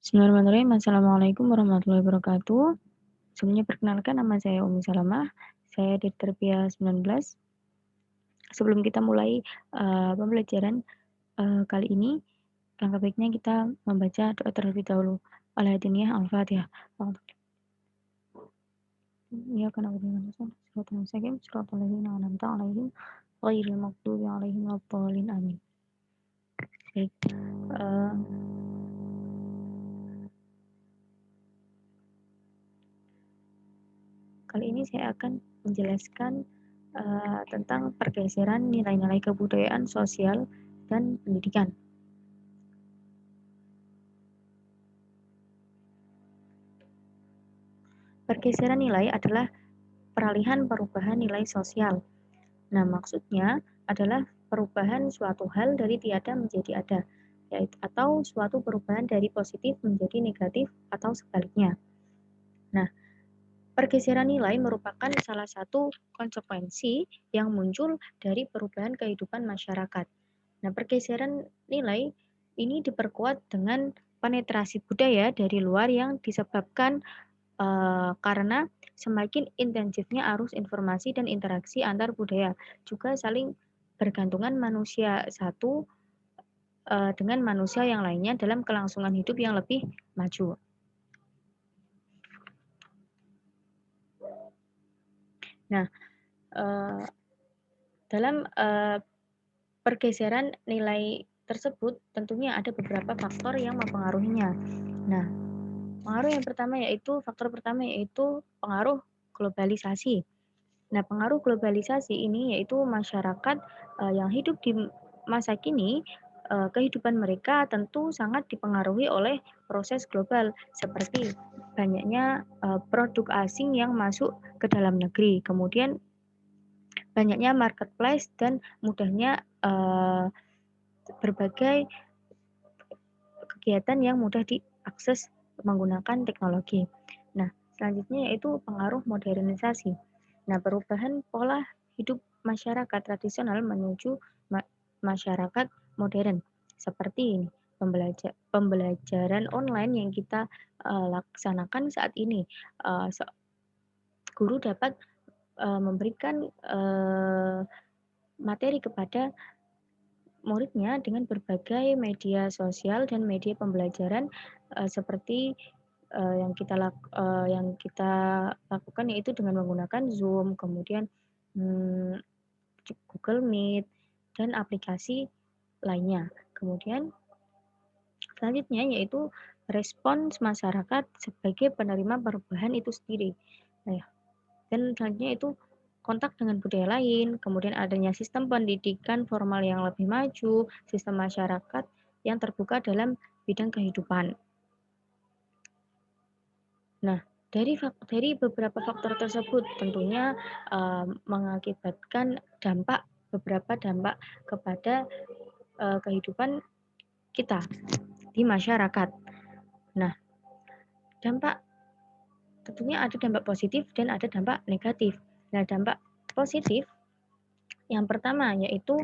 Bismillahirrahmanirrahim. Assalamualaikum warahmatullahi wabarakatuh. Sebelumnya perkenalkan nama saya Umi Salamah. Saya di Terbiah 19. Sebelum kita mulai pembelajaran kali ini, langkah baiknya kita membaca doa terlebih dahulu. Al-Hadiniyah Al-Fatihah. Ya kana ghairil maghdubi alaihim waladdallin. Amin. Baik. Kali ini saya akan menjelaskan tentang pergeseran nilai-nilai kebudayaan, sosial, dan pendidikan. Pergeseran nilai adalah peralihan perubahan nilai sosial. Nah, maksudnya adalah perubahan suatu hal dari tiada menjadi ada, yaitu atau suatu perubahan dari positif menjadi negatif atau sebaliknya. Nah, pergeseran nilai merupakan salah satu konsekuensi yang muncul dari perubahan kehidupan masyarakat. Nah, pergeseran nilai ini diperkuat dengan penetrasi budaya dari luar yang disebabkan karena semakin intensifnya arus informasi dan interaksi antar budaya, juga saling bergantungan manusia satu dengan manusia yang lainnya dalam kelangsungan hidup yang lebih maju. Nah, dalam pergeseran nilai tersebut tentunya ada beberapa faktor yang mempengaruhinya. Nah, faktor pertama yaitu pengaruh globalisasi. Nah, pengaruh globalisasi ini yaitu masyarakat yang hidup di masa kini, kehidupan mereka tentu sangat dipengaruhi oleh proses global seperti banyaknya produk asing yang masuk ke dalam negeri, kemudian banyaknya marketplace dan mudahnya berbagai kegiatan yang mudah diakses menggunakan teknologi. Nah, selanjutnya yaitu pengaruh modernisasi. Nah, perubahan pola hidup masyarakat tradisional menuju masyarakat modern seperti ini. Pembelajaran online yang kita laksanakan saat ini, guru dapat memberikan materi kepada muridnya dengan berbagai media sosial dan media pembelajaran seperti yang kita lakukan yaitu dengan menggunakan Zoom, kemudian Google Meet dan aplikasi lainnya. Kemudian selanjutnya yaitu respons masyarakat sebagai penerima perubahan itu sendiri. Nah, dan selanjutnya itu kontak dengan budaya lain, kemudian adanya sistem pendidikan formal yang lebih maju, sistem masyarakat yang terbuka dalam bidang kehidupan. Nah, dari beberapa faktor tersebut tentunya mengakibatkan beberapa dampak kepada kehidupan kita di masyarakat. Nah, tentunya ada dampak positif dan ada dampak negatif. Nah, dampak positif yang pertama yaitu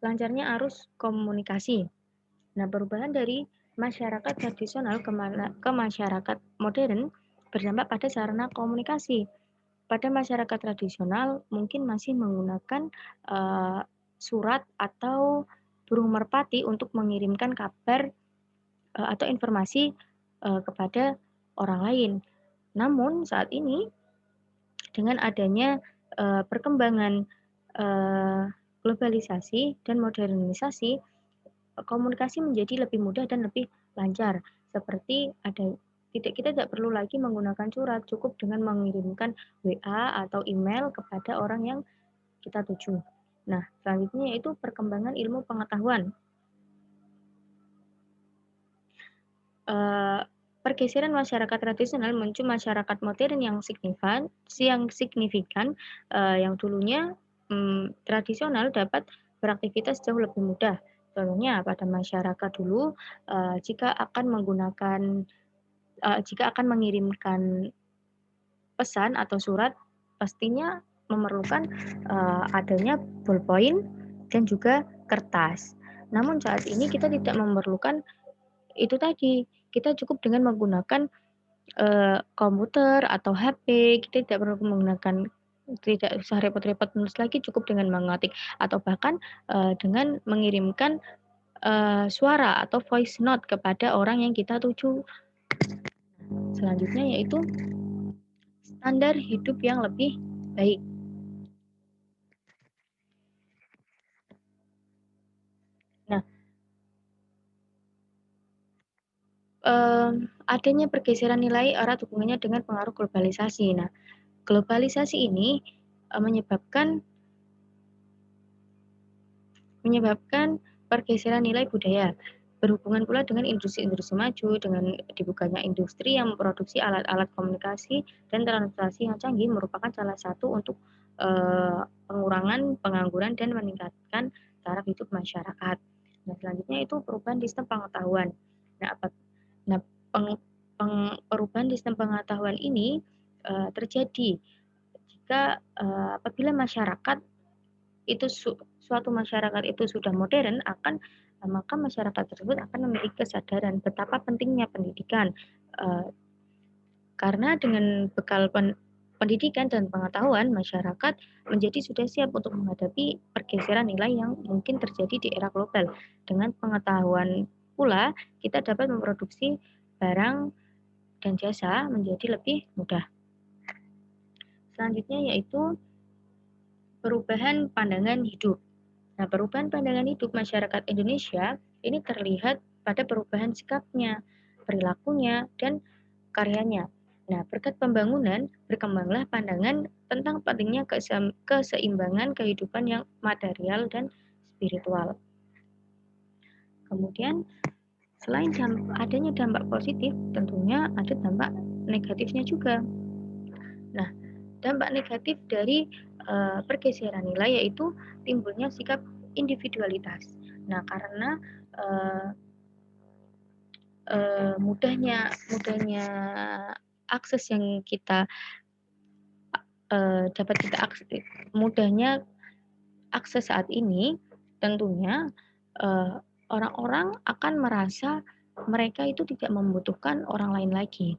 lancarnya arus komunikasi. Nah, perubahan dari masyarakat tradisional ke masyarakat modern berdampak pada sarana komunikasi. Pada masyarakat tradisional mungkin masih menggunakan surat atau burung merpati untuk mengirimkan kabar atau informasi kepada orang lain. Namun saat ini dengan adanya perkembangan globalisasi dan modernisasi, komunikasi menjadi lebih mudah dan lebih lancar. Seperti kita tidak perlu lagi menggunakan surat, cukup dengan mengirimkan WA atau email kepada orang yang kita tuju. Nah, selanjutnya yaitu perkembangan ilmu pengetahuan. Pergeseran masyarakat tradisional menuju masyarakat modern yang signifikan, yang dulunya tradisional dapat beraktivitas jauh lebih mudah. Contohnya pada masyarakat dulu jika akan mengirimkan pesan atau surat pastinya memerlukan adanya ballpoint dan juga kertas. Namun saat ini kita tidak memerlukan itu tadi, kita cukup dengan menggunakan komputer atau HP, kita tidak perlu menggunakan, tidak usah repot-repot menulis lagi, cukup dengan mengetik atau bahkan dengan mengirimkan suara atau voice note kepada orang yang kita tuju. Selanjutnya yaitu standar hidup yang lebih baik. Nah, adanya pergeseran nilai erat hubungannya dengan pengaruh globalisasi. Nah, globalisasi ini menyebabkan pergeseran nilai budaya. Berhubungan pula dengan industri-industri maju, dengan dibukanya industri yang memproduksi alat-alat komunikasi dan transportasi yang canggih merupakan salah satu untuk pengurangan pengangguran dan meningkatkan taraf hidup masyarakat. Nah, selanjutnya itu perubahan sistem pengetahuan. Nah, nah perubahan sistem pengetahuan ini terjadi jika apabila masyarakat itu suatu masyarakat itu sudah modern, maka masyarakat tersebut akan memiliki kesadaran betapa pentingnya pendidikan. Karena dengan bekal pendidikan dan pengetahuan, masyarakat menjadi sudah siap untuk menghadapi pergeseran nilai yang mungkin terjadi di era global. Dengan pengetahuan pula, kita dapat memproduksi barang dan jasa menjadi lebih mudah. Selanjutnya yaitu perubahan pandangan hidup. Nah, perubahan pandangan hidup masyarakat Indonesia ini terlihat pada perubahan sikapnya, perilakunya, dan karyanya. Nah, berkat pembangunan, berkembanglah pandangan tentang pentingnya keseimbangan kehidupan yang material dan spiritual. Kemudian, selain adanya dampak positif, tentunya ada dampak negatifnya juga. Nah, dampak negatif dari pergeseran nilai yaitu timbulnya sikap individualitas. Nah, karena mudahnya akses yang kita dapat kita mudahnya akses saat ini, tentunya orang-orang akan merasa mereka itu tidak membutuhkan orang lain lagi.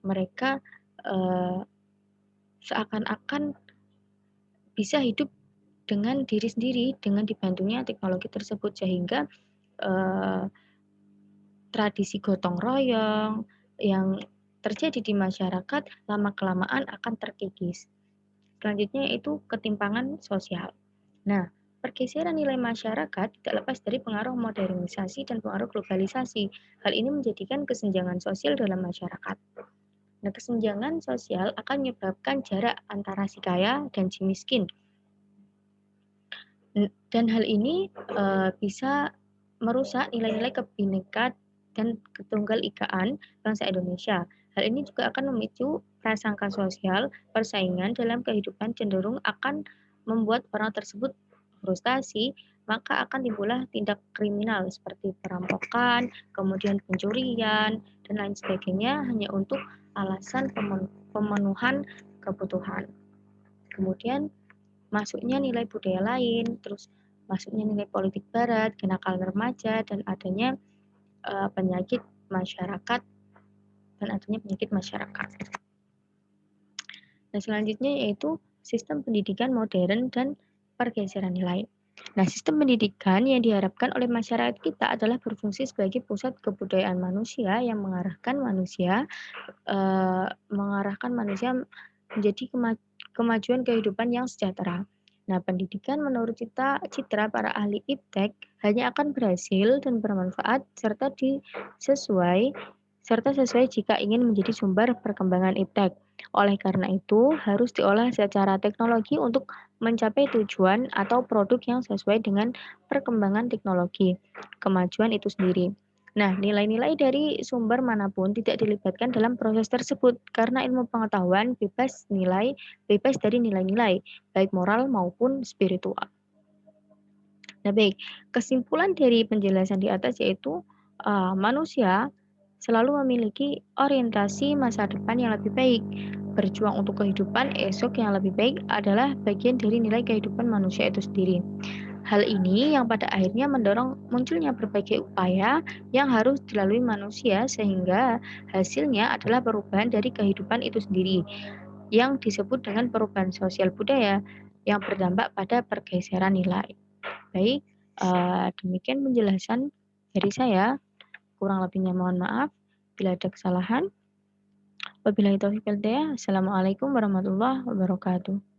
Mereka seakan-akan bisa hidup dengan diri sendiri, dengan dibantunya teknologi tersebut, sehingga tradisi gotong royong yang terjadi di masyarakat lama-kelamaan akan terkikis. Selanjutnya yaitu ketimpangan sosial. Nah, pergeseran nilai masyarakat tidak lepas dari pengaruh modernisasi dan pengaruh globalisasi. Hal ini menjadikan kesenjangan sosial dalam masyarakat. Nah, kesenjangan sosial akan menyebabkan jarak antara si kaya dan si miskin. Dan hal ini bisa merusak nilai-nilai kebinekaan dan ketunggal ikaan bangsa Indonesia. Hal ini juga akan memicu prasangka sosial, persaingan dalam kehidupan cenderung akan membuat orang tersebut frustasi, maka akan timbullah tindak kriminal seperti perampokan, kemudian pencurian, dan lain sebagainya hanya untuk alasan pemenuhan kebutuhan. Kemudian masuknya nilai budaya lain, terus masuknya nilai politik barat, kenakalan remaja, dan adanya penyakit masyarakat Nah, selanjutnya yaitu sistem pendidikan modern dan pergeseran nilai. Nah, sistem pendidikan yang diharapkan oleh masyarakat kita adalah berfungsi sebagai pusat kebudayaan manusia yang mengarahkan manusia menjadi kemajuan kehidupan yang sejahtera. Nah, pendidikan menurut citra para ahli iptek hanya akan berhasil dan bermanfaat sesuai jika ingin menjadi sumber perkembangan iptek. Oleh karena itu, harus diolah secara teknologi untuk mencapai tujuan atau produk yang sesuai dengan perkembangan teknologi, kemajuan itu sendiri. Nah, nilai-nilai dari sumber manapun tidak dilibatkan dalam proses tersebut karena ilmu pengetahuan bebas dari nilai-nilai, baik moral maupun spiritual. Nah, baik, kesimpulan dari penjelasan di atas yaitu manusia selalu memiliki orientasi masa depan yang lebih baik. Berjuang untuk kehidupan esok yang lebih baik adalah bagian dari nilai kehidupan manusia itu sendiri. Hal ini yang pada akhirnya mendorong munculnya berbagai upaya yang harus dilalui manusia sehingga hasilnya adalah perubahan dari kehidupan itu sendiri yang disebut dengan perubahan sosial budaya yang berdampak pada pergeseran nilai. Baik, demikian penjelasan dari saya. Kurang lebihnya mohon maaf bila ada kesalahan. Wabillahi taufiq wal hidayah. Assalamualaikum warahmatullahi wabarakatuh.